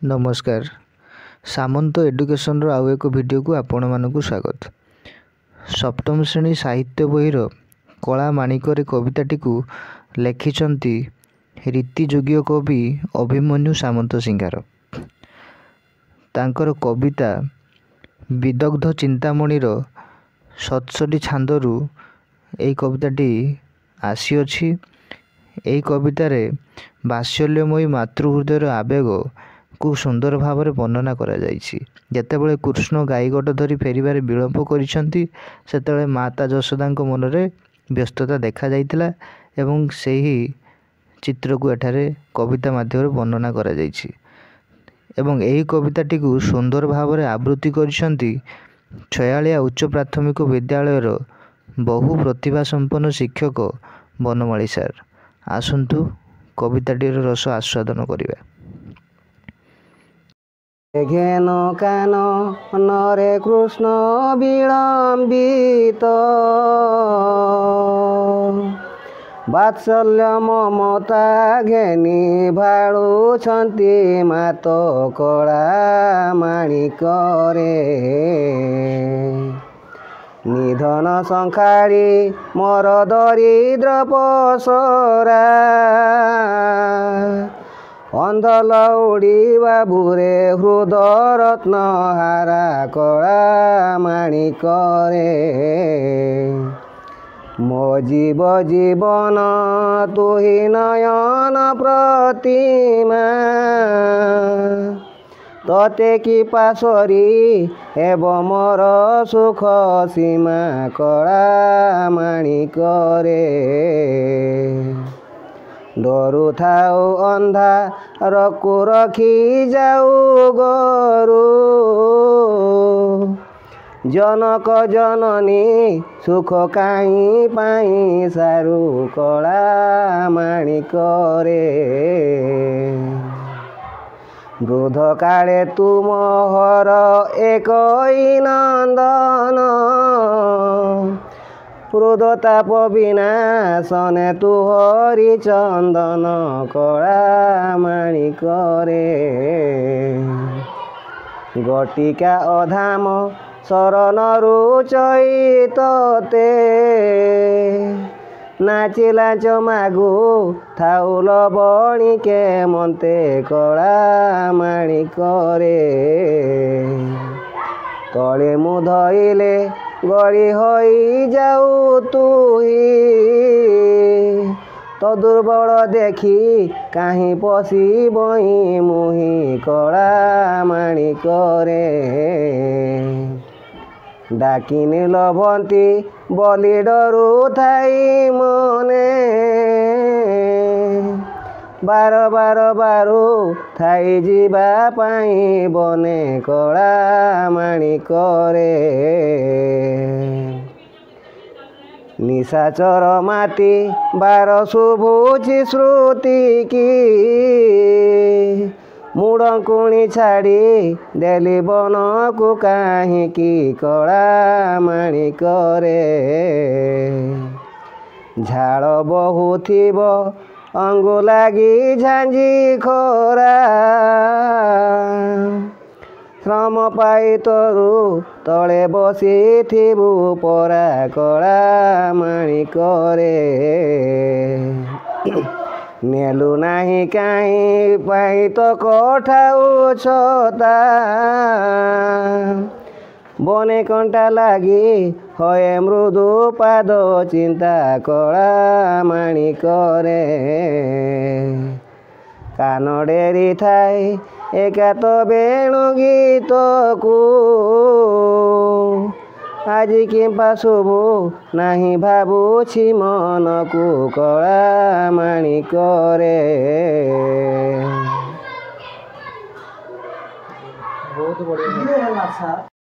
नमस्कार सामंत एडुकेशन रो आउ एक वीडियो को आपण मानक स्वागत। सप्तम श्रेणी साहित्य बहीर कला माणिकर कविताटी को लेखिछंती रीतियोग्य कवि अभिमन्यु सामंत सिंगार। तांकर कविता विदग्ध चिंतामणिर 67 छांदरू यही कविताटी आसीअछि। यही कवितार बात्सल्यमयी मातृहृदयर आवेग को सुंदर भाव में वर्णना करा जाइछि। जेतेबेले कृष्ण गाईगोट धरी फेरिबार विलंब करिसंती सेतेबेले माता यशोदांक मनरे व्यस्तता देखा जाइतिला एवं सेही चित्र को एठारे कविता माध्यम वर्णना करा जाइछि एवं एही कविताटी को सुंदर भाव में आवृत्ति करिसंती छयालिया उच्च प्राथमिक विद्यालयर बहु प्रतिभा संपन्न शिक्षक बनमाली सार। आसंतु कविताटीर रस आस्वादन करिबा। घेन कान नरे कृष्ण विलंबित बात्सल्य ममता घेनी भाड़ुछंती मात कला माणिकरे निधन संखाड़ी मोर दरिद्र पसरा अंधल उड़ी बाबूरे हृद रत्न हारा कला माणिकरे मो जीव जीवन तुही नयन प्रतिमा तते कि पासरी एवं मोर सुख सीमा कला माणिकरे डरू थाऊ अंधा रकु रखी जाऊ गरु जनक जननी सुख काई पाई सारू कला माणिकरे वृद्ध काले तुम हर एक नंदन क्रोधताप विनाशने तु हरि चंदन कला माणिकरे गटिका अधाम शरणरु चैतते नाचिला चमागु थाउ लवणिके मन्ते कला माणिकरे तले मु धइले गड़ी होई जाऊ तुही तो दुर्बल देखी कहीं पशी बही मुही कला माणिकरे डाकिनी लभंती बलि डरू थाई मने बार बार बारू थाई जीवा पाई बने कला माणिकरे निशाचर माटी बार शुभुछि श्रुति की मुड़कुणी छाड़ी देली बन को काहींकी कला माणिकरे झाड़ बहुथिब अंगु लागी झांझी खोरा श्रम पाई तोरू तले बसी थिबु परा कला माणिकरे नेलु नाही काई पाई तो कोठाऊ छता बने कंटा लागी होए मृदु पाद चिंता कला माणिकरे कान डेरी थाई एका तो बेणु गीत को आजी किंपा शुभु नाही भाबुछि मन को कला माणिकरे। बहुत बढ़िया।